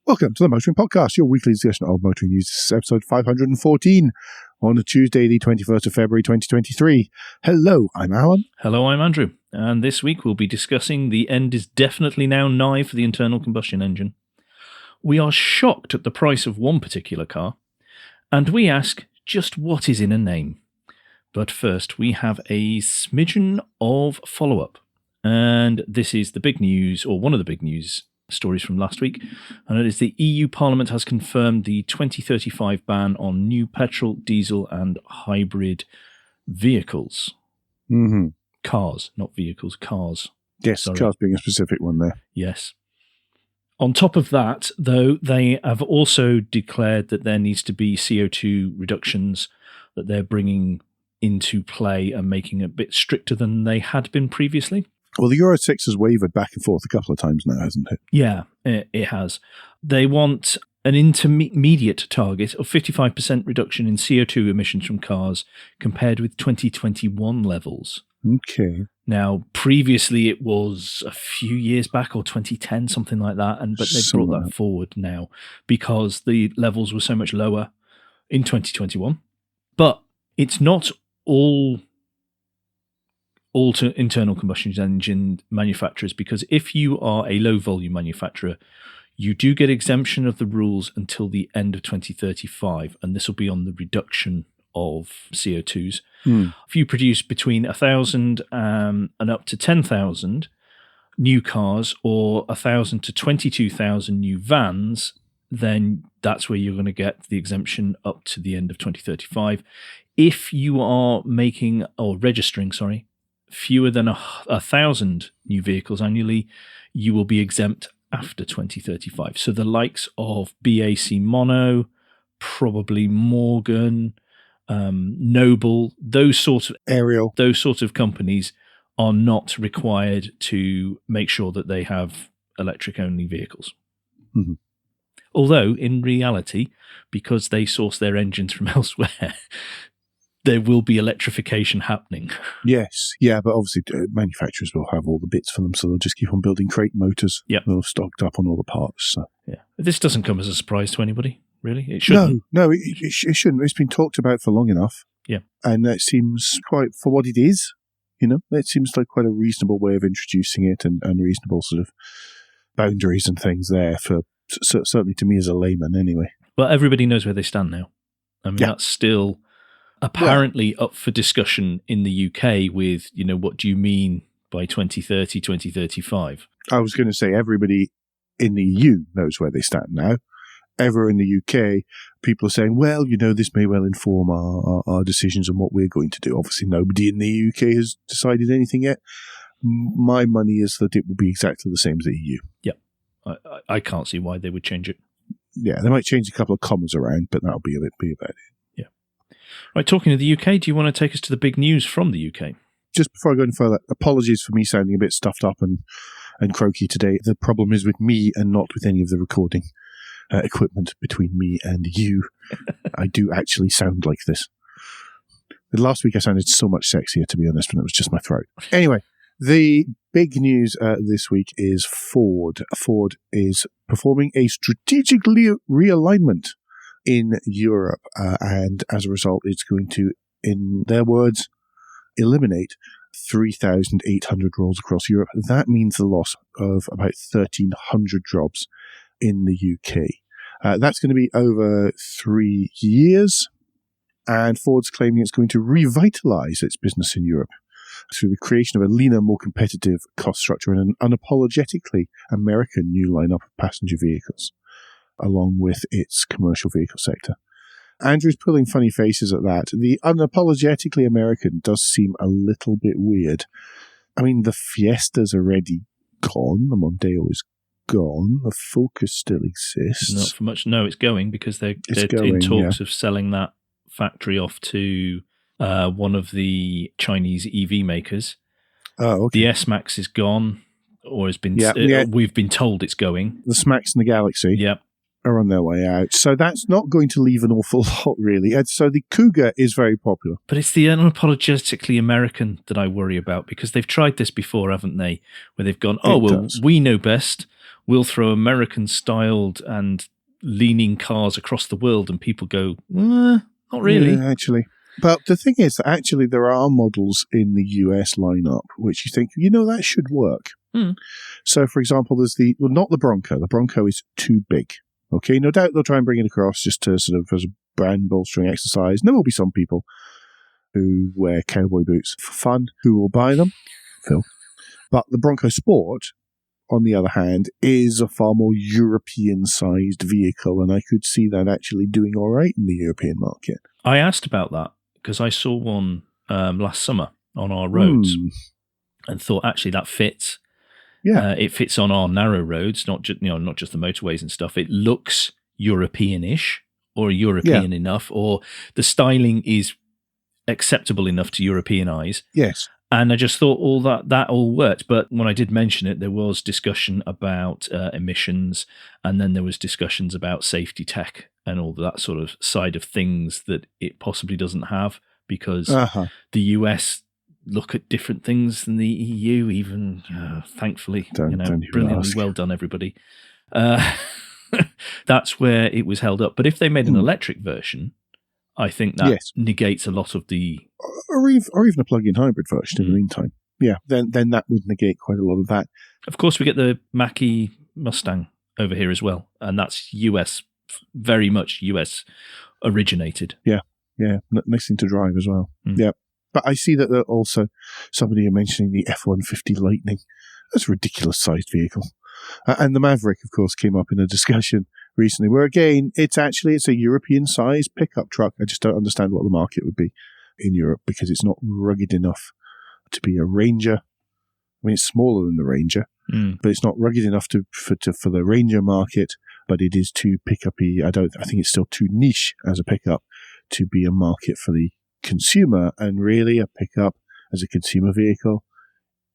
Welcome to the Motoring Podcast, your weekly discussion of motoring news. This is episode 514 on a Tuesday, the 21st of February, 2023. Hello, I'm Alan. Hello, I'm Andrew. And this week we'll be discussing the end is definitely now nigh for the internal combustion engine. We are shocked at the price of one particular car, and we ask just what is in a name. But first, we have a smidgen of follow-up. And this is the big news, or one of the big news stories from last week, and it is the EU Parliament has confirmed the 2035 ban on new petrol, diesel and hybrid vehicles. Mm-hmm. Cars, not vehicles, cars. Yes, Sorry. cars being a specific one there. Yes. On top of that, though, they have also declared that there needs to be CO2 reductions that they're bringing into play and making it a bit stricter than they had been previously. Well, the Euro 6 has wavered back and forth a couple of times now, hasn't it? Yeah, it has. They want an intermediate target of 55% reduction in CO2 emissions from cars compared with 2021 levels. Okay. Now, previously it was a few years back, or 2010, something like that, but they've brought that forward now because the levels were so much lower in 2021. But it's not all to internal combustion engine manufacturers, because if you are a low volume manufacturer, you do get exemption of the rules until the end of 2035, and this will be on the reduction of CO2s. If you produce between 1,000 and up to 10,000 new cars, or 1,000 to 22,000 new vans, then that's where you're going to get the exemption up to the end of 2035. If you are making, or registering, fewer than 1,000 new vehicles annually, you will be exempt after 2035. So the likes of BAC Mono, probably Morgan, Noble, those sorts of companies are not required to make sure that they have electric-only vehicles. Mm-hmm. Although, in reality, because they source their engines from elsewhere, there will be electrification happening. Yes. Yeah, but obviously manufacturers will have all the bits for them, so they'll just keep on building crate motors. Yep. They'll have stocked up on all the parts. So. Yeah. This doesn't come as a surprise to anybody, really. It shouldn't. No, it shouldn't. It's been talked about for long enough. Yeah. And that seems quite, for what it is, it seems like quite a reasonable way of introducing it, and reasonable sort of boundaries and things there, for certainly to me as a layman anyway. Well, everybody knows where they stand now. I mean, that's still apparently up for discussion in the UK with, what do you mean by 2030, 2035? I was going to say everybody in the EU knows where they stand now. Ever in the UK, people are saying, well, this may well inform our decisions on what we're going to do. Obviously, nobody in the UK has decided anything yet. My money is that it will be exactly the same as the EU. Yep. I can't see why they would change it. Yeah, they might change a couple of commas around, but that'll be about it. Right, talking of the UK, do you want to take us to the big news from the UK? Just before I go any further, apologies for me sounding a bit stuffed up and croaky today. The problem is with me and not with any of the recording equipment between me and you. I do actually sound like this. Last week I sounded so much sexier, to be honest, when it was just my throat. Anyway, the big news this week is Ford. Ford is performing a strategic realignment in Europe, and as a result, it's going to, in their words, eliminate 3,800 roles across Europe. That means the loss of about 1,300 jobs in the UK. That's going to be over 3 years, and Ford's claiming it's going to revitalise its business in Europe through the creation of a leaner, more competitive cost structure and an unapologetically American new lineup of passenger vehicles, along with its commercial vehicle sector. Andrew's pulling funny faces at that. The unapologetically American does seem a little bit weird. I mean, the Fiesta's already gone. The Mondeo is gone. The Focus still exists. Not for much. No, it's going, because they're in talks of selling that factory off to one of the Chinese EV makers. Oh, okay. The S-Max is gone, or has been. We've been told it's going. The S-Max and the Galaxy. Yep. Are on their way out. So that's not going to leave an awful lot, really. And so the Cougar is very popular. But it's the unapologetically American that I worry about, because they've tried this before, haven't they? Where they've gone, we know best. we'll throw American-styled and leaning cars across the world and people go, not really. Yeah, actually. But the thing is that actually there are models in the US lineup which you think, that should work. So, for example, there's not the Bronco. The Bronco is too big. Okay, no doubt they'll try and bring it across just to sort of as a brand bolstering exercise. And there will be some people who wear cowboy boots for fun who will buy them, Phil. But the Bronco Sport, on the other hand, is a far more European-sized vehicle, and I could see that actually doing all right in the European market. I asked about that because I saw one last summer on our roads and thought, actually, that fits. Yeah, it fits on our narrow roads, not just the motorways and stuff. It looks European-ish or European enough, or the styling is acceptable enough to European eyes. Yes. And I just thought that all worked. But when I did mention it, there was discussion about emissions, and then there was discussions about safety tech and all that sort of side of things that it possibly doesn't have, because the US look at different things than the EU, even, thankfully. Brilliantly well done, everybody. That's where it was held up. But if they made an electric version, I think that negates a lot of the... Or even a plug-in hybrid version in the meantime. Yeah, then that would negate quite a lot of that. Of course, we get the Mach-E Mustang over here as well, and that's US, very much US originated. Yeah, nice thing to drive as well. Yeah. But I see that also somebody mentioning the F-150 Lightning. That's a ridiculous-sized vehicle. And the Maverick, of course, came up in a discussion recently where, again, it's a European-sized pickup truck. I just don't understand what the market would be in Europe because it's not rugged enough to be a Ranger. I mean, it's smaller than the Ranger, but it's not rugged enough for the Ranger market, but it is too pickup-y. I think it's still too niche as a pickup to be a market for the consumer, and really a pickup as a consumer vehicle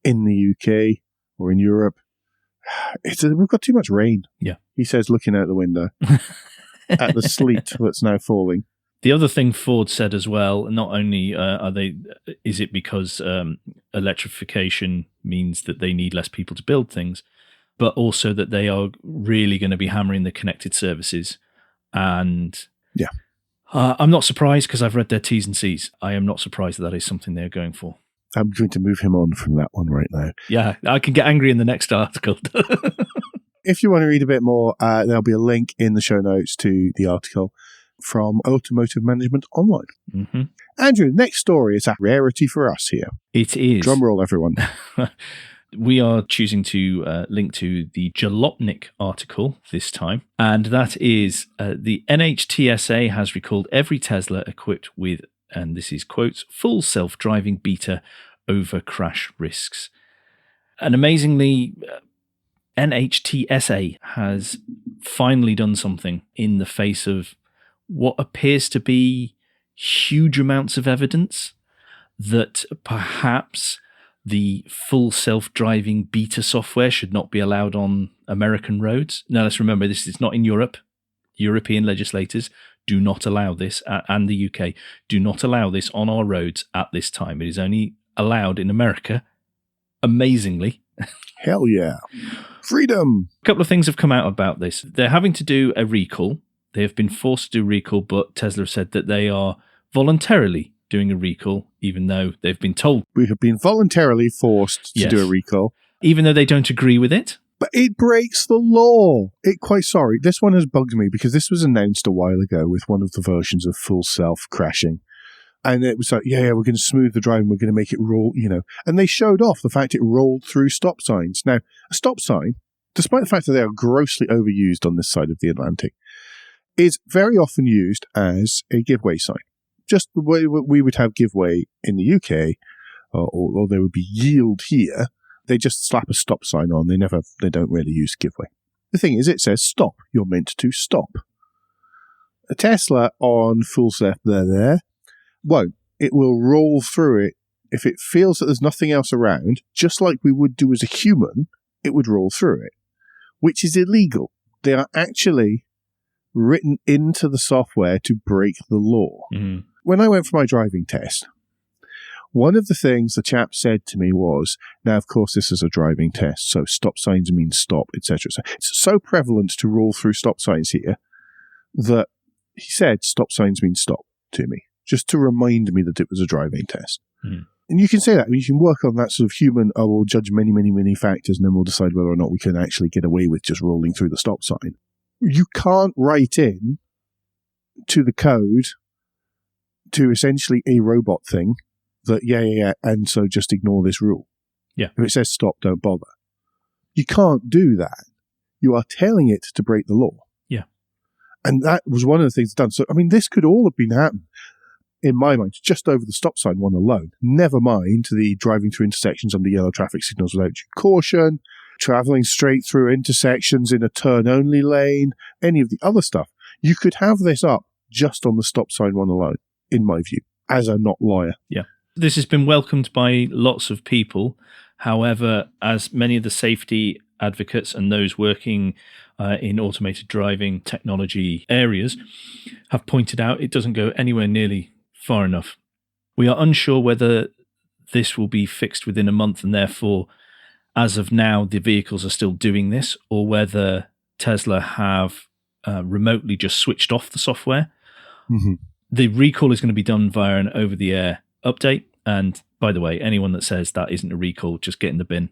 in the UK or in Europe, we've got too much rain. Yeah, he says, looking out the window at the sleet that's now falling. The other thing Ford said as well, not only is it because electrification means that they need less people to build things, but also that they are really going to be hammering the connected services. And I'm not surprised because I've read their T's and C's. I am not surprised that is something they're going for. I'm going to move him on from that one right now. Yeah, I can get angry in the next article. If you want to read a bit more, there'll be a link in the show notes to the article from Automotive Management Online. Mm-hmm. Andrew, next story is a rarity for us here. It is. Drum roll, everyone. We are choosing to link to the Jalopnik article this time, and that is the NHTSA has recalled every Tesla equipped with, and this is quotes, full self-driving beta over crash risks. And amazingly, NHTSA has finally done something in the face of what appears to be huge amounts of evidence that perhaps the full self-driving beta software should not be allowed on American roads. Now, let's remember, this is not in Europe. European legislators do not allow this, and the UK do not allow this on our roads at this time. It is only allowed in America, amazingly. Hell yeah. Freedom! A couple of things have come out about this. They're having to do a recall. They have been forced to do a recall, but Tesla have said that they are voluntarily doing a recall, even though they've been told. We have been voluntarily forced to do a recall. Even though they don't agree with it. But it breaks the law. This one has bugged me because this was announced a while ago with one of the versions of full self crashing. And it was like, we're going to smooth the drive and we're going to make it roll, And they showed off the fact it rolled through stop signs. Now, a stop sign, despite the fact that they are grossly overused on this side of the Atlantic, is very often used as a giveaway sign. Just the way we would have giveaway in the UK, or there would be yield here. They just slap a stop sign on. They don't really use giveaway. The thing is, it says stop. You're meant to stop. A Tesla on full self won't. It will roll through it. If it feels that there's nothing else around, just like we would do as a human, it would roll through it, which is illegal. They are actually written into the software to break the law. Mm-hmm. When I went for my driving test, One of the things the chap said to me was, now, of course, this is a driving test, so stop signs mean stop, etc. So it's so prevalent to roll through stop signs here that he said stop signs mean stop to me, just to remind me that it was a driving test. Mm. And you can say that. I mean, you can work on that sort of human, we'll judge many, many, many factors, and then we'll decide whether or not we can actually get away with just rolling through the stop sign. You can't write in to the code to essentially a robot thing that, and so just ignore this rule. Yeah. If it says stop, don't bother. You can't do that. You are telling it to break the law. Yeah. And that was one of the things done. So, I mean, this could all have been happening, in my mind, just over the stop sign one alone. Never mind the driving through intersections under yellow traffic signals without due caution, traveling straight through intersections in a turn-only lane, any of the other stuff. You could have this up just on the stop sign one alone, in my view, as a not lawyer. Yeah. This has been welcomed by lots of people. However, as many of the safety advocates and those working in automated driving technology areas have pointed out, it doesn't go anywhere nearly far enough. We are unsure whether this will be fixed within a month and therefore, as of now, the vehicles are still doing this, or whether Tesla have remotely just switched off the software. Mm-hmm. The recall is going to be done via an over-the-air update. And by the way, anyone that says that isn't a recall, just get in the bin,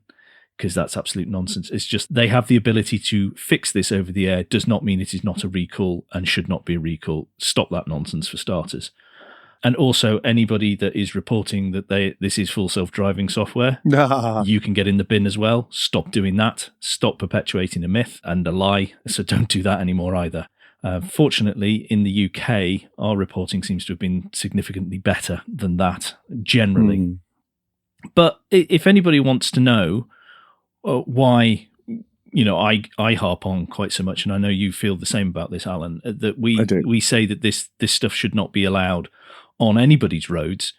because that's absolute nonsense. It's just they have the ability to fix this over the air does not mean it is not a recall and should not be a recall. Stop that nonsense for starters. And also, anybody that is reporting that this is full self-driving software, you can get in the bin as well. Stop doing that. Stop perpetuating a myth and a lie. So don't do that anymore either. Fortunately, in the UK, our reporting seems to have been significantly better than that, generally. Mm. But if anybody wants to know why, I harp on quite so much, and I know you feel the same about this, Alan, that we say that this stuff should not be allowed on anybody's roads,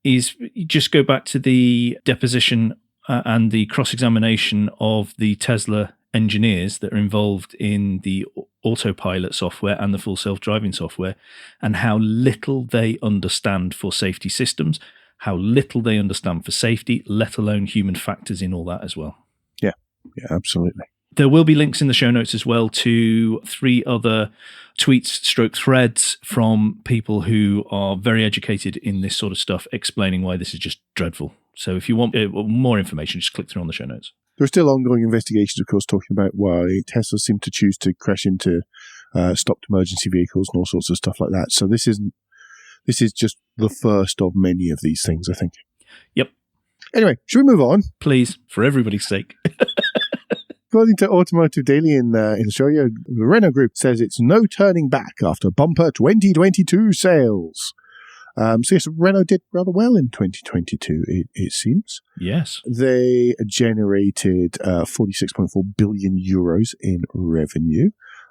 is just go back to the deposition and the cross-examination of the Tesla engineers that are involved in the autopilot software and the full self-driving software, and how little they understand for safety systems, how little they understand for safety, let alone human factors in all that as well. Yeah, absolutely. There will be links in the show notes as well to 3 other tweets/threads from people who are very educated in this sort of stuff, explaining why this is just dreadful. So if you want more information, just click through on the show notes. There are still ongoing investigations, of course, talking about why Tesla seem to choose to crash into stopped emergency vehicles and all sorts of stuff like that. So this is just the first of many of these things, I think. Yep. Anyway, should we move on? Please, for everybody's sake. According to Automotive Daily in Australia, the Renault Group says it's no turning back after bumper 2022 sales. So yes, Renault did rather well in 2022, it seems. Yes. They generated 46.4 billion euros in revenue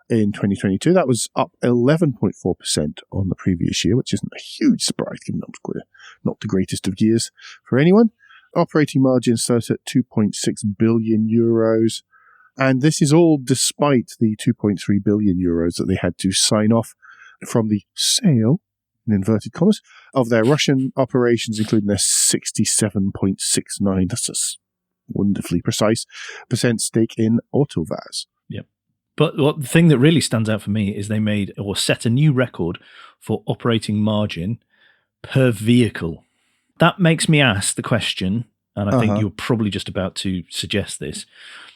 in 2022. That was up 11.4% on the previous year, which isn't a huge surprise, given that was not the greatest of years for anyone. Operating margin starts at 2.6 billion euros. And this is all despite the 2.3 billion euros that they had to sign off from the sale, in inverted commas, of their Russian operations, including their 67.69, that's a wonderfully precise, % stake in AutoVAZ. Yep. But the thing that really stands out for me is they made or set a new record for operating margin per vehicle. That makes me ask the question, and I think you're probably just about to suggest this,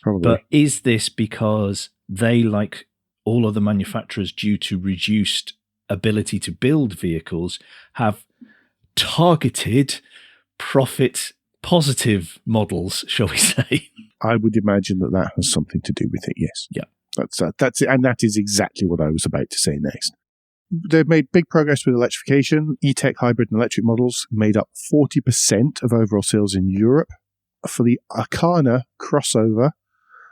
probably. But is this because they, like all other manufacturers, due to reduced ability to build vehicles, have targeted profit-positive models, shall we say? I would imagine that has something to do with it, yes. Yeah. That's it, and that is exactly what I was about to say next. They've made big progress with electrification. E-Tech hybrid and electric models made up 40% of overall sales in Europe. For the Arcana crossover,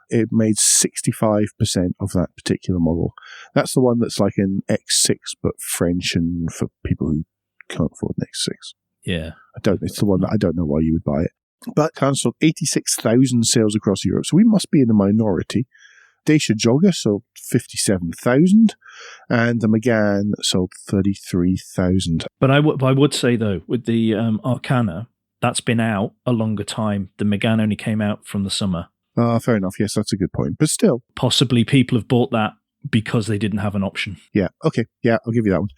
it made 65% of that particular model. That's the one that's like an X6, but French, and for people who can't afford an X6. Yeah. It's the one that I don't know why you would buy it. But cancelled 86,000 sales across Europe, so we must be in the minority. Dacia Jogger sold 57,000, and the Megane sold 33,000. But I would say, though, with the Arcana, that's been out a longer time. The Megane only came out from the summer. Fair enough. Yes, that's a good point. But still. Possibly people have bought that because they didn't have an option. Yeah, okay. Yeah, I'll give you that one.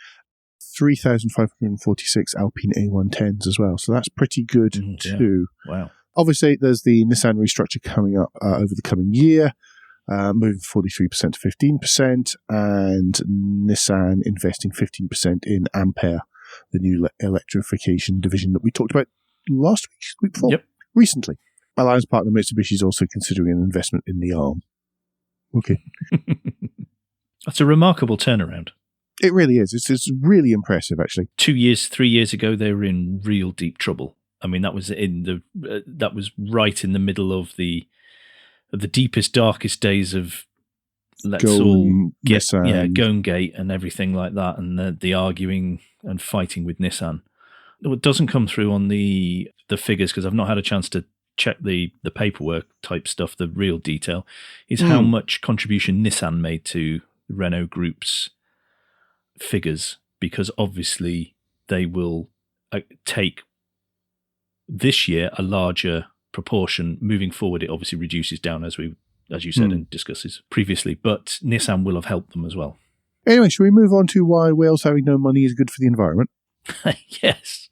3,546 Alpine A110s as well. So that's pretty good too. Yeah. Wow. Obviously, there's the Nissan restructure coming up over the coming year. Moving 43% to 15%, and Nissan investing 15% in Ampere, the new electrification division that we talked about last week before, recently. Alliance partner Mitsubishi is also considering an investment in the arm. Okay. That's a remarkable turnaround. It really is. It's really impressive, actually. 3 years ago, they were in real deep trouble. I mean, that was right in the middle of the deepest, darkest days of Gate and everything like that, and the arguing and fighting with Nissan. What doesn't come through on the figures, because I've not had a chance to check the paperwork type stuff, the real detail, is how much contribution Nissan made to Renault Group's figures, because obviously they will take this year a larger proportion. Moving forward, it obviously reduces down as you said and discusses previously, but Nissan will have helped them as well. Anyway, shall we move on to why Wales having no money is good for the environment? Yes.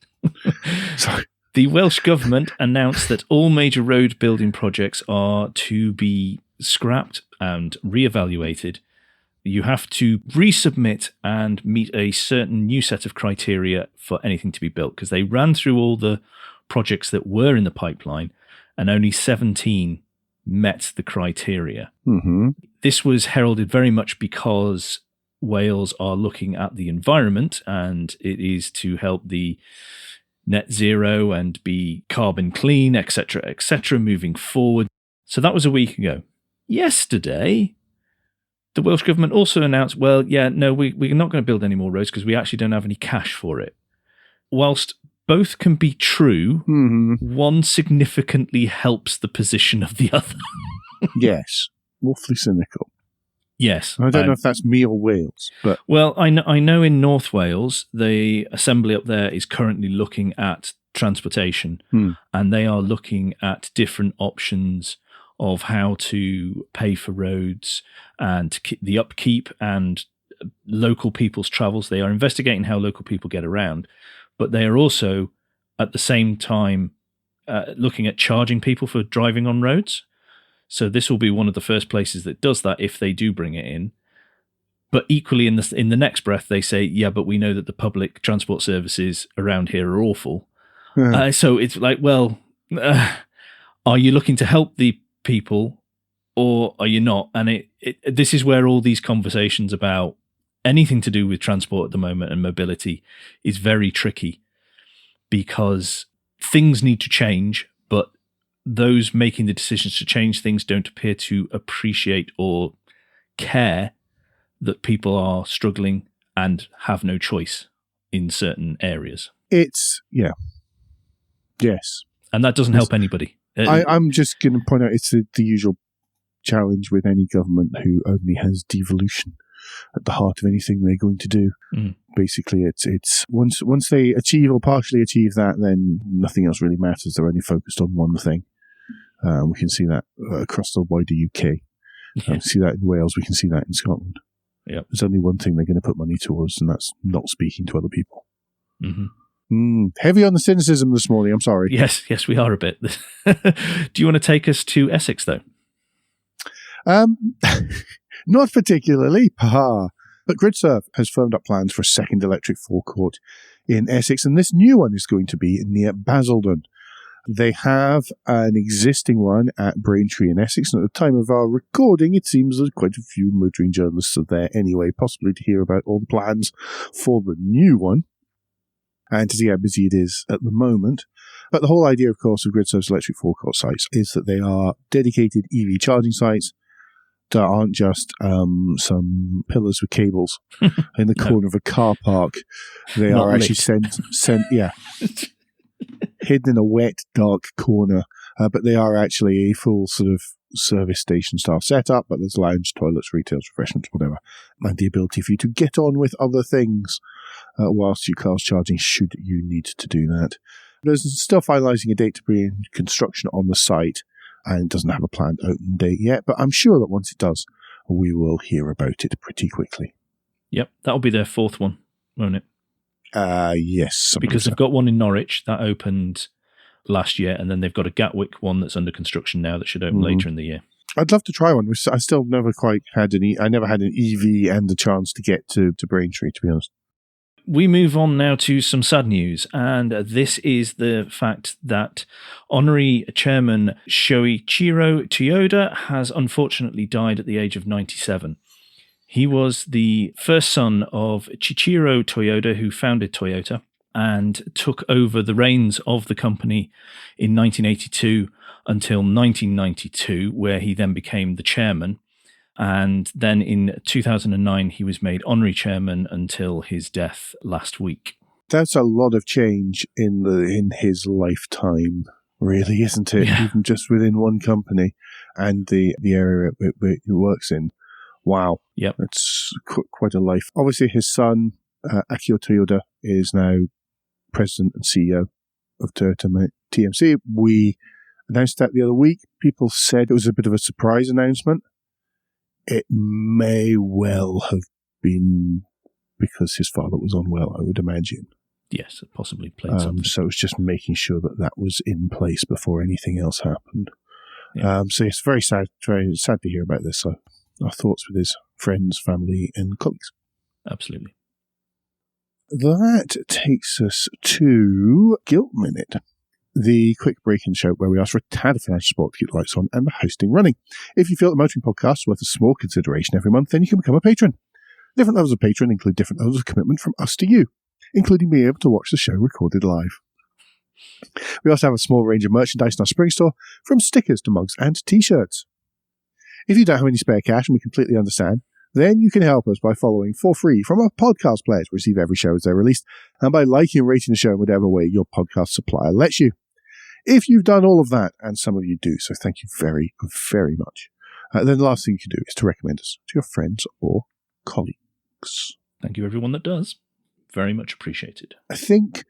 Sorry. The Welsh Government announced that all major road building projects are to be scrapped and reevaluated. You have to resubmit and meet a certain new set of criteria for anything to be built, because they ran through all the projects that were in the pipeline and only 17 met the criteria. Mm-hmm. This was heralded very much because Wales are looking at the environment, and it is to help the net zero and be carbon clean, etc., moving forward. So that was a week ago. Yesterday, the Welsh Government also announced, we're not going to build any more roads because we actually don't have any cash for it. Whilst both can be true, one significantly helps the position of the other. Yes. Awfully cynical. Yes. I don't know if that's me or Wales, but... Well, I know in North Wales, the Assembly up there is currently looking at transportation, and they are looking at different options of how to pay for roads and the upkeep and local people's travels. They are investigating how local people get around, but they are also, at the same time, looking at charging people for driving on roads. So this will be one of the first places that does that if they do bring it in. But equally, in the next breath, they say, yeah, but we know that the public transport services around here are awful. So it's like, well, are you looking to help the people or are you not? And this is where all these conversations about anything to do with transport at the moment and mobility is very tricky, because things need to change, but those making the decisions to change things don't appear to appreciate or care that people are struggling and have no choice in certain areas. Yes. And that doesn't help anybody. I'm just going to point out it's the usual challenge with any government who only has devolution at the heart of anything they're going to do. Basically, it's once they achieve or partially achieve that, then nothing else really matters. They're only focused on one thing. We can see that across the wider UK. We can see that in Wales. We can see that in Scotland. Yep. There's only one thing they're going to put money towards, and that's not speaking to other people. Heavy on the cynicism this morning. I'm sorry. Yes, we are a bit. Do you want to take us to Essex, though? Not particularly. But GRIDSERVE has firmed up plans for a second electric forecourt in Essex, and this new one is going to be near Basildon. They have an existing one at Braintree in Essex, and at the time of our recording, it seems that quite a few motoring journalists are there anyway, possibly to hear about all the plans for the new one and to see how busy it is at the moment. But the whole idea, of course, of GRIDSERVE's electric forecourt sites is that they are dedicated EV charging sites that aren't just some pillars with cables in the corner of a car park. They are actually sent hidden in a wet, dark corner but they are actually a full sort of service station style setup, but there's lounge, toilets, retails, refreshments, whatever, and the ability for you to get on with other things whilst your car's charging, should you need to do that. There's still finalising a date to begin construction on the site, and it doesn't have a planned open date yet, but I'm sure that once it does, we will hear about it pretty quickly. Yep, that'll be their fourth one, won't it? Yes. Because they've got one in Norwich that opened last year, and then they've got a Gatwick one that's under construction now that should open later in the year. I'd love to try one. I still never quite had I never had an EV and the chance to get to Braintree, to be honest. We move on now to some sad news, and this is the fact that Honorary Chairman Shoichiro Toyoda has unfortunately died at the age of 97. He was the first son of Chichiro Toyoda, who founded Toyota and took over the reins of the company in 1982 until 1992, where he then became the chairman. And then in 2009, he was made honorary chairman until his death last week. That's a lot of change in his lifetime, really, isn't it? Yeah. Even just within one company and the area it works in. Wow. Yep. It's quite a life. Obviously, his son, Akio Toyoda, is now president and CEO of Toyota TMC. We announced that the other week. People said it was a bit of a surprise announcement. It may well have been because his father was unwell, I would imagine. Yes, it possibly played something. So it was just making sure that was in place before anything else happened. Yeah. So it's very sad to hear about this. So our thoughts with his friends, family, and colleagues. Absolutely. That takes us to Guilt Minute, the quick break-in show where we ask for a tad of financial support to keep the lights on and the hosting running. If you feel the Motoring Podcast is worth a small consideration every month, then you can become a patron. Different levels of patron include different levels of commitment from us to you, including being able to watch the show recorded live. We also have a small range of merchandise in our spring store, from stickers to mugs and t-shirts. If you don't have any spare cash, and we completely understand, then you can help us by following for free from our podcast players to receive every show as they're released, and by liking and rating the show in whatever way your podcast supplier lets you. If you've done all of that, and some of you do, so thank you very, very much, then the last thing you can do is to recommend us to your friends or colleagues. Thank you, everyone that does. Very much appreciated. I think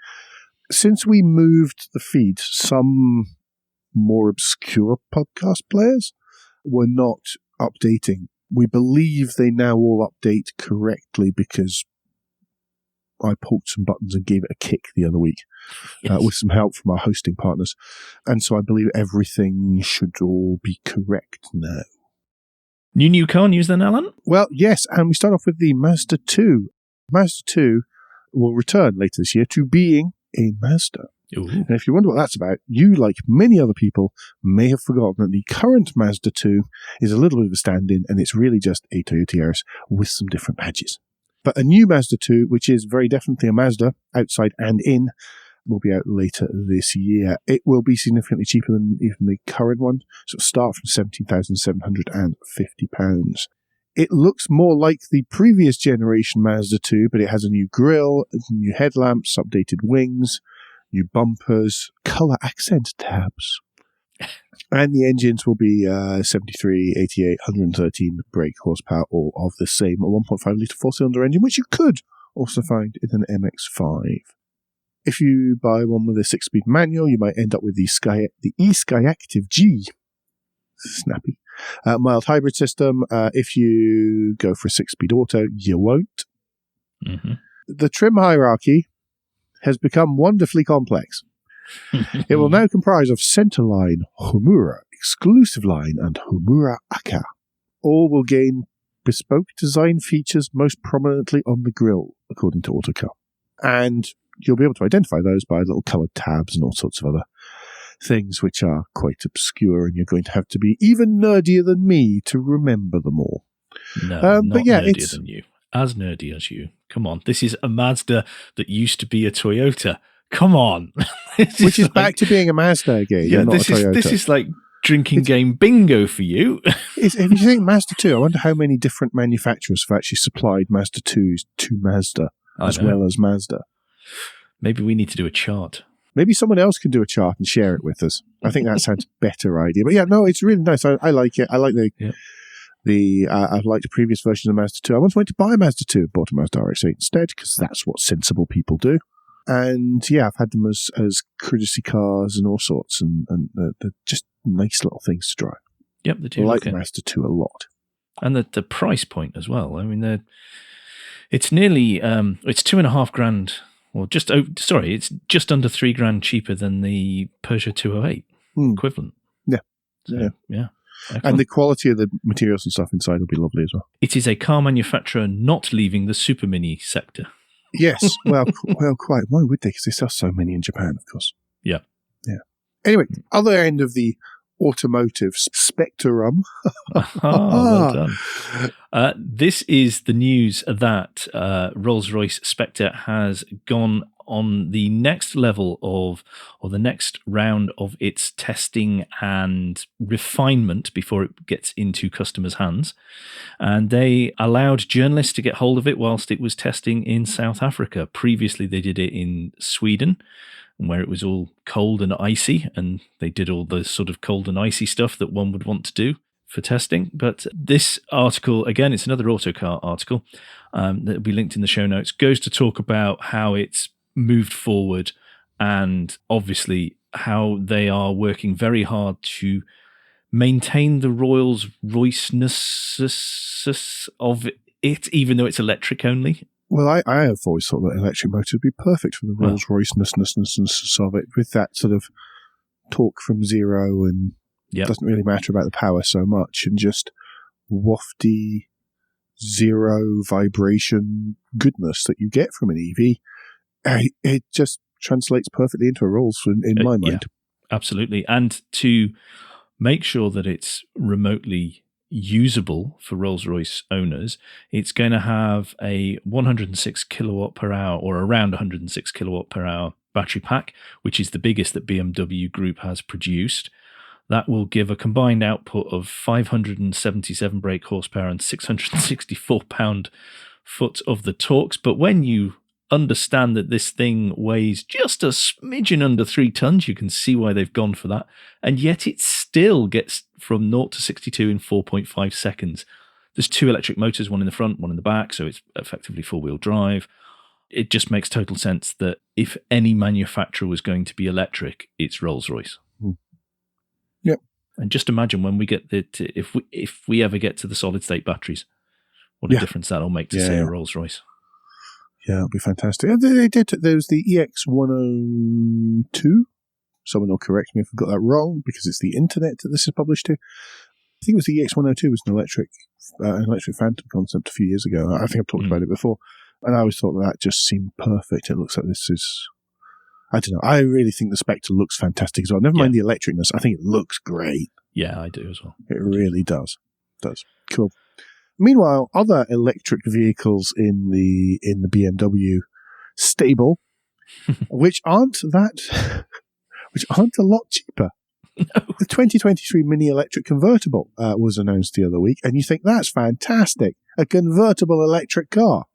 since we moved the feed, some more obscure podcast players were not updating. We believe they now all update correctly because I poked some buttons and gave it a kick the other week with some help from our hosting partners. And so I believe everything should all be correct now. New car news then, Alan? Well, yes, and we start off with the Mazda 2. Mazda 2 will return later this year to being a Mazda. Ooh. And if you wonder what that's about, you, like many other people, may have forgotten that the current Mazda 2 is a little bit of a stand-in, and it's really just a Toyota Yaris with some different badges. But a new Mazda 2, which is very definitely a Mazda, outside and in, will be out later this year. It will be significantly cheaper than even the current one, so it'll start from £17,750. It looks more like the previous generation Mazda 2, but it has a new grille, new headlamps, updated wings, new bumpers, colour accent tabs. And the engines will be 73, 88, 113 brake horsepower, all of the same 1.5 litre four-cylinder engine, which you could also find in an MX-5. If you buy one with a 6-speed manual, you might end up with the eSkyactiv G. Snappy. Mild hybrid system. If you go for a 6-speed auto, you won't. Mm-hmm. The trim hierarchy has become wonderfully complex. It will now comprise of Centerline, Homura, Exclusive Line, and Homura Aka. All will gain bespoke design features most prominently on the grille, according to Autocar. And you'll be able to identify those by little coloured tabs and all sorts of other things which are quite obscure, and you're going to have to be even nerdier than me to remember them all. No, not nerdier than you. As nerdy as you. Come on. This is a Mazda that used to be a Toyota. Come on. Which is like, back to being a Mazda again. Yeah, not this a Toyota. This is like drinking game bingo for you. If you think Mazda 2, I wonder how many different manufacturers have actually supplied Mazda 2s to Mazda as well as Mazda. Maybe we need to do a chart. Maybe someone else can do a chart and share it with us. I think that sounds a better idea. But yeah, no, it's really nice. I like it. I like I've liked the previous versions of Mazda 2. I once went to buy a Mazda 2, bought a Mazda RX-8 instead, because that's what sensible people do. And yeah, I've had them as courtesy cars and all sorts, and they're just nice little things to drive. Yep, they do. I like the Mazda 2 a lot. And the price point as well. I mean, it's nearly, it's $2,500, or it's just under $3,000 cheaper than the Peugeot 208 equivalent. Yeah. So, yeah. Excellent. And the quality of the materials and stuff inside will be lovely as well. It is a car manufacturer not leaving the super mini sector. Yes, well, quite. Why would they? Because they sell so many in Japan, of course. Yeah. Anyway, other end of the automotive spectrum. Well done. This is the news that Rolls-Royce Spectre has gone on the next level or the next round of its testing and refinement before it gets into customers' hands. And they allowed journalists to get hold of it whilst it was testing in South Africa. Previously, they did it in Sweden, where it was all cold and icy, and they did all the sort of cold and icy stuff that one would want to do for testing. But this article, again, it's another Autocar article that will be linked in the show notes, goes to talk about how it's moved forward and obviously how they are working very hard to maintain the Rolls-Royceness of it, even though it's electric only. Well, I have always thought that electric motors would be perfect for the Rolls-Royceness of it, with that sort of torque from zero, and it doesn't really matter about the power so much, and just wafty, zero vibration goodness that you get from an EV. It just translates perfectly into a Rolls in my mind. Yeah, absolutely. And to make sure that it's remotely usable for Rolls-Royce owners, it's going to have a 106 kilowatt per hour, or around 106 kilowatt per hour battery pack, which is the biggest that BMW Group has produced. That will give a combined output of 577 brake horsepower and 664 pound-foot of the torques. But when you understand that this thing weighs just a smidgen under 3 tons, you can see why they've gone for that. And yet it still gets from 0 to 62 in 4.5 seconds. There's 2 electric motors, one in the front, one in the back, so it's effectively 4-wheel drive. It just makes total sense that if any manufacturer was going to be electric, it's Rolls-Royce. Yep. And just imagine when we get if we ever get to the solid-state batteries, what a difference that'll make to, say, a Rolls-Royce. Yeah, it'll be fantastic. They did. There was the EX102. Someone will correct me if I've got that wrong, because it's the internet that this is published to. I think it was the EX102 was an electric Phantom concept a few years ago. I think I've talked about it before. And I always thought that just seemed perfect. It looks like this is, I don't know. I really think the Spectre looks fantastic as well. Never mind the electricness. I think it looks great. Yeah, I do as well. It really does. Cool. Meanwhile, other electric vehicles in the BMW stable, which aren't a lot cheaper. No. The 2023 Mini Electric Convertible was announced the other week, and you think, that's fantastic. A convertible electric car.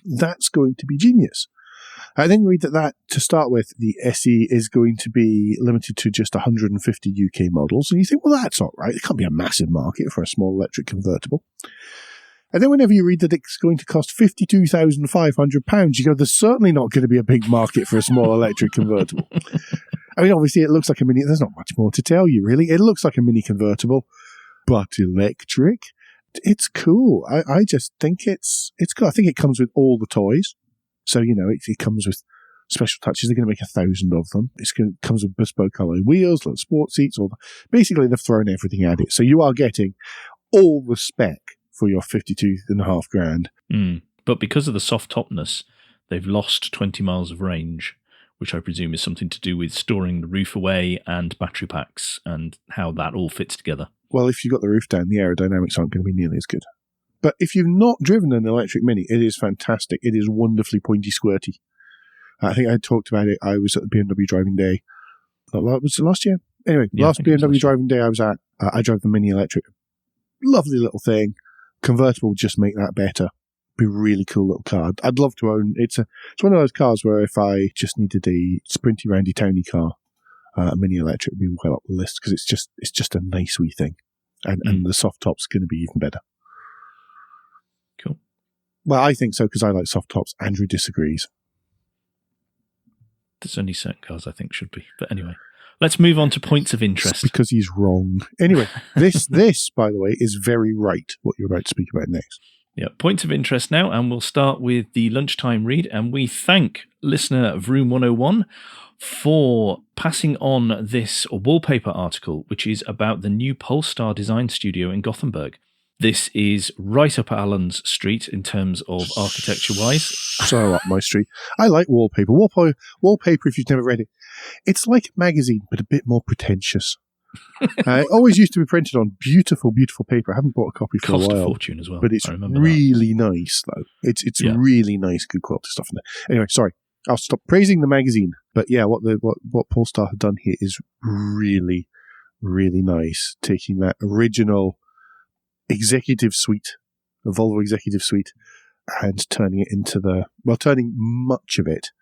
That's going to be genius. I then read that to start with, the SE is going to be limited to just 150 UK models. And you think, well, that's all right. It can't be a massive market for a small electric convertible. And then whenever you read that it's going to cost £52,500, you go, there's certainly not going to be a big market for a small electric convertible. I mean, obviously, it looks like a mini. There's not much more to tell you, really. It looks like a mini convertible, but electric. It's cool. I just think it's cool. I think it comes with all the toys. So, it comes with special touches. They're going to make 1,000 of them. It comes with bespoke colored wheels, little sport seats. Basically, they've thrown everything at it. So you are getting all the spec for your $52,500. But because of the soft topness, they've lost 20 miles of range, which I presume is something to do with storing the roof away and battery packs and how that all fits together. Well, if you've got the roof down, the aerodynamics aren't going to be nearly as good. But if you've not driven an electric Mini, it is fantastic. It is wonderfully pointy squirty. I think I talked about it. I was at the BMW driving day. Was it last year? Anyway, last BMW driving day I was at, I drove the Mini Electric. Lovely little thing. Convertible just make that better, be a really cool little car. I'd love to own. It's one of those cars where if I just needed a sprinty, roundy, towny car, a mini electric would be well up the list because it's just a nice wee thing, and the soft top's going to be even better. Cool. Well, I think so because I like soft tops. Andrew disagrees. There's only certain cars I think should be, but anyway. Let's move on to points of interest. It's because he's wrong. Anyway, this, by the way, is very right, what you're about to speak about next. Yeah, points of interest now, and we'll start with the lunchtime read, and we thank listener Vroom 101 for passing on this wallpaper article, which is about the new Polestar design studio in Gothenburg. This is right up Alan's street in terms of architecture-wise. So up my street. I like wallpaper. Wallpaper, if you've never read it, it's like a magazine, but a bit more pretentious. It always used to be printed on beautiful, beautiful paper. I haven't bought a copy for Cost a while. a fortune as well. But it's really nice, though. It's really nice, good quality stuff in there. Anyway, sorry. I'll stop praising the magazine. But yeah, what Polestar have done here is really, really nice. Taking that original executive suite, the Volvo executive suite, and turning it into turning much of it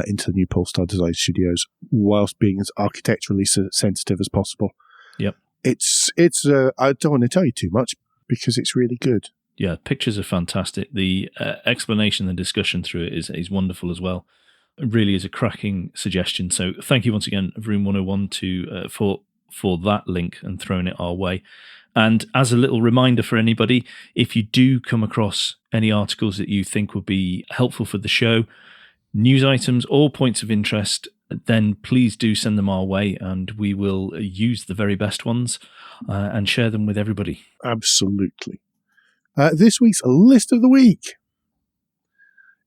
into the new Polestar Design Studios, whilst being as architecturally sensitive as possible. Yep. It's I don't want to tell you too much because it's really good. Yeah, pictures are fantastic. The explanation and discussion through it is wonderful as well. It really is a cracking suggestion. So thank you once again, Vroom 101, for that link and throwing it our way. And as a little reminder for anybody, if you do come across any articles that you think would be helpful for the show, news items or points of interest, then please do send them our way and we will use the very best ones and share them with everybody. Absolutely. This week's list of the week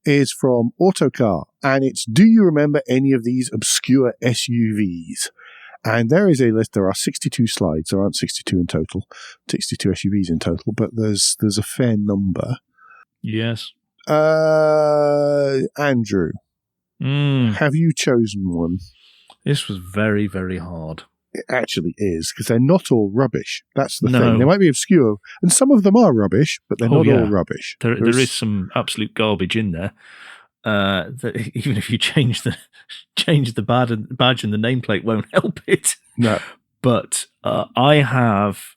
is from Autocar, and it's Do you remember any of these obscure SUVs? And there is a list. There are 62 slides. There aren't 62 in total, 62 SUVs in total, but there's a fair number. Yes. Andrew, have you chosen one? This was very, very hard. It actually is, because they're not all rubbish. That's the thing. They might be obscure, and some of them are rubbish, but they're not all rubbish. There is some absolute garbage in there. That even if you change the badge and the nameplate won't help it. No. But I have.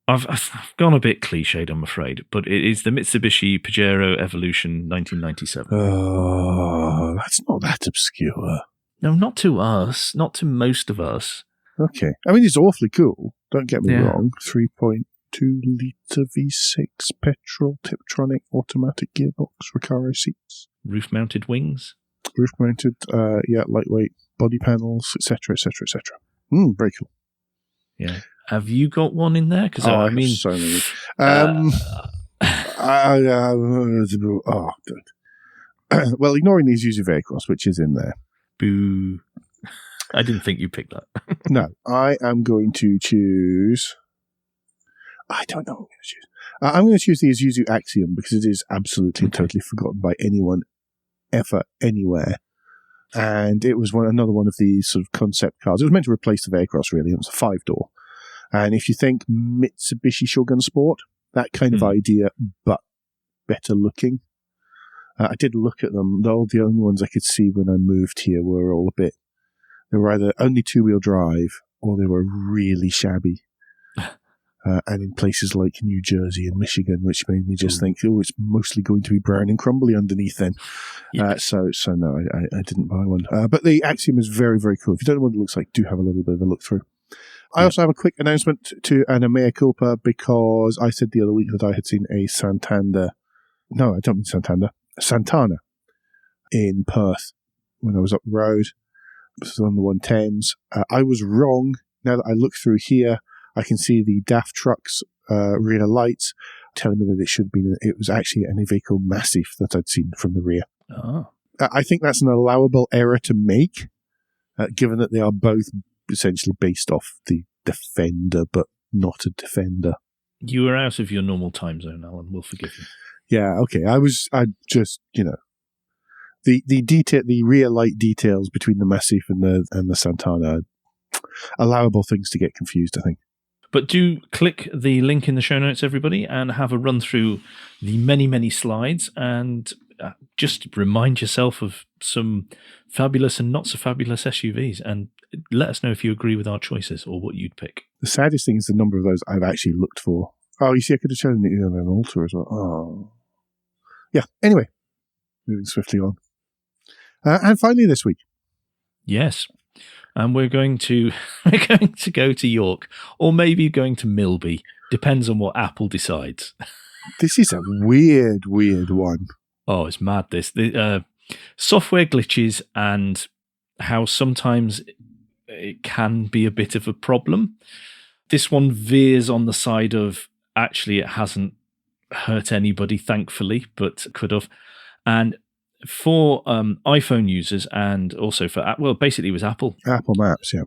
I've gone a bit cliched, I'm afraid, but it is the Mitsubishi Pajero Evolution 1997. Oh, that's not that obscure. No, not to us. Not to most of us. Okay. I mean, it's awfully cool. Don't get me wrong. 3.2 litre V6 petrol, Tiptronic, automatic gearbox, Recaro seats. Roof-mounted wings. Roof-mounted, lightweight body panels, etc., etc., etc. Very cool. Yeah. Have you got one in there? Because I mean, so many. Well, ignoring these user vehicles, which is in there. Boo! I didn't think you picked that. No, I am going to choose. I don't know what I'm going to choose. I'm going to choose the Isuzu Axiom because it is absolutely and totally forgotten by anyone ever anywhere. And it was another one of these sort of concept cars. It was meant to replace the Vehicross, really. It was a 5-door. And if you think Mitsubishi Shogun Sport, that kind of idea, but better looking. I did look at them. The only ones I could see when I moved here were all a bit. They were either only 2-wheel drive or they were really shabby. And in places like New Jersey and Michigan, which made me just think, it's mostly going to be brown and crumbly underneath then. Yes. So no, I didn't buy one. But the Axiom is very, very cool. If you don't know what it looks like, do have a little bit of a look through. I also have a quick announcement to a mea culpa because I said the other week that I had seen a Santander. No, I don't mean Santander. Santana in Perth when I was up the road. This was on the 110s. I was wrong. Now that I look through here, I can see the DAF trucks rear lights telling me that it was actually an Iveco Massif that I'd seen from the rear. Oh. I think that's an allowable error to make, given that they are both essentially based off the Defender, but not a Defender. You were out of your normal time zone, Alan. We'll forgive you. Yeah, okay. I just, the rear light details between the Massif and the Santana, allowable things to get confused, I think. But do click the link in the show notes, everybody, and have a run through the many, many slides, and just remind yourself of some fabulous and not so fabulous SUVs, and let us know if you agree with our choices or what you'd pick. The saddest thing is the number of those I've actually looked for. Oh, you see, I could have chosen the RENAULT as well. Oh. Yeah, anyway, moving swiftly on. And finally this week. Yes. And we're going to go to York, or maybe going to Milby. Depends on what Apple decides. This is a weird one. Oh, it's mad, this. The software glitches and how sometimes it can be a bit of a problem. This one veers on the side of, actually, it hasn't hurt anybody, thankfully, but could have. And for iPhone users, and also for, well, basically it was Apple Maps, yeah.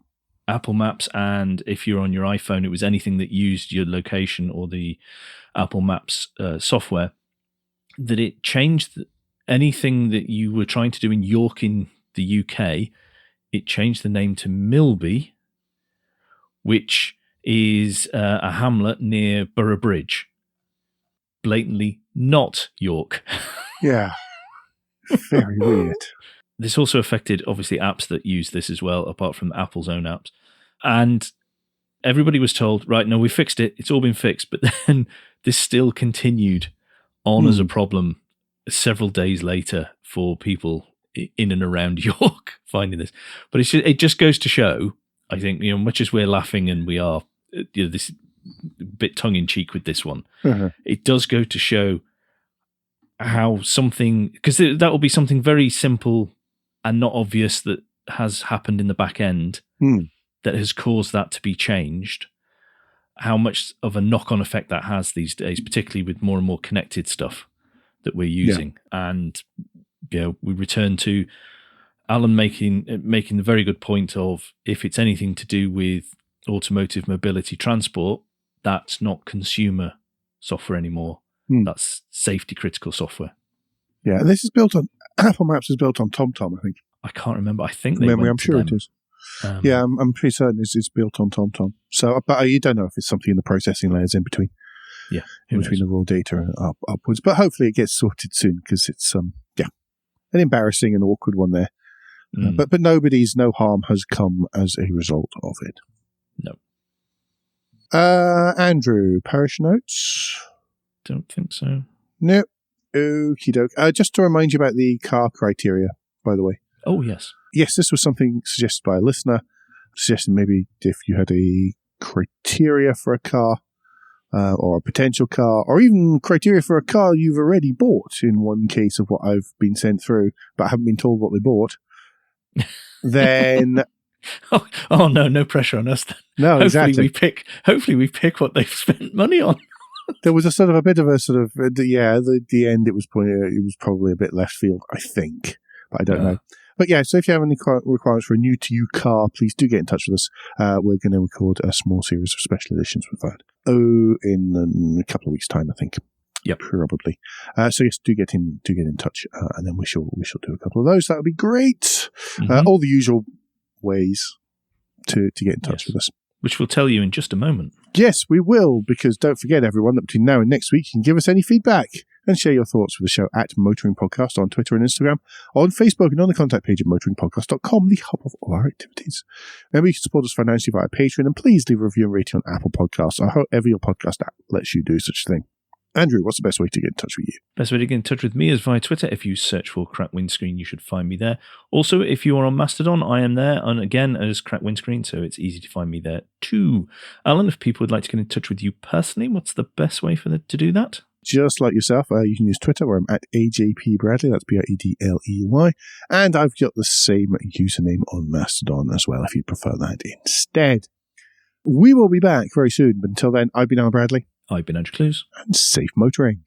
Apple Maps, and if you're on your iPhone, it was anything that used your location or the Apple Maps software, that it changed anything that you were trying to do in York in the UK, it changed the name to Milby, which is a hamlet near Borough Bridge. Blatantly not York. Yeah. Very weird. This also affected, obviously, apps that use this as well, apart from Apple's own apps. And everybody was told, right, no, we fixed it. It's all been fixed. But then this still continued on as a problem several days later for people in and around York finding this. But it just goes to show, I think, much as we're laughing and we are this bit tongue-in-cheek with this one, it does go to show how something, because that will be something very simple and not obvious that has happened in the back end that has caused that to be changed, how much of a knock-on effect that has these days, particularly with more and more connected stuff that we're using. Yeah. And we return to Alan making the very good point of, if it's anything to do with automotive mobility transport, that's not consumer software anymore. That's safety critical software. Yeah, this is built on, Apple Maps is built on TomTom, I think. I can't remember. I think they went I'm sure them. It is. I'm pretty certain it's built on TomTom. So, but you don't know if it's something in the processing layers in between. Yeah, in between the raw data and upwards. But hopefully it gets sorted soon, because it's an embarrassing and awkward one there. But no harm has come as a result of it. No. Andrew, parish notes? Don't think so. No. Okie doke. Just to remind you about the car criteria, by the way. Oh, yes. Yes, this was something suggested by a listener, suggesting maybe if you had a criteria for a car, or a potential car, or even criteria for a car you've already bought, in one case of what I've been sent through, but haven't been told what they bought, then... oh, no pressure on us then. No, exactly. Hopefully we pick what they've spent money on. There was a bit of a the end, it was probably a bit left field, I think, but I don't know. But yeah, so if you have any requirements for a new to you car, please do get in touch with us. We're going to record a small series of special editions with that. In a couple of weeks' time, I think. Yep, probably. So yes, do get in touch, and then we shall do a couple of those. That would be great. All the usual ways to get in touch with us, which we'll tell you in just a moment. Yes, we will, because don't forget, everyone, that between now and next week, you can give us any feedback and share your thoughts with the show at Motoring Podcast on Twitter and Instagram, on Facebook, and on the contact page at motoringpodcast.com, the hub of all our activities. Remember, you can support us financially via Patreon, and please leave a review and rating on Apple Podcasts, or however your podcast app lets you do such a thing. Andrew, what's the best way to get in touch with you? Best way to get in touch with me is via Twitter. If you search for Crack Windscreen, you should find me there. Also, if you are on Mastodon, I am there, and again, as Crack Windscreen, so it's easy to find me there too. Alan, if people would like to get in touch with you personally, what's the best way for them to do that? Just like yourself, you can use Twitter, where I'm at AJP Bradley, that's BREDLEY, and I've got the same username on Mastodon as well, if you prefer that instead. We will be back very soon, but until then, I've been Alan Bradley. I've been Andrew Clues. And safe motoring.